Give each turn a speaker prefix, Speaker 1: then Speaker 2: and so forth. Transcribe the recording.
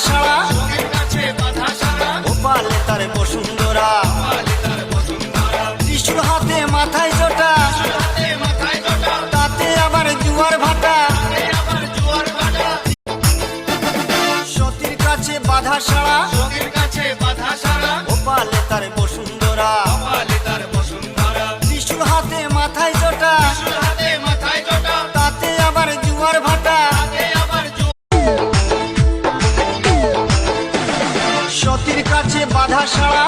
Speaker 1: সারা, গোপালে তার বসুন্ধরা, ত্রিশূল হাতে মাথায় জটা, তাতে আবার জুয়ার ভাটা। সতীর কাছে বাধা সারা, গোপালে তার বসুন্ধরা, ত্রিশূল হাতে মাথায় জটা, তাতে আবার জুয়ার ভাটা। সতীর কাছে বাধা সারা,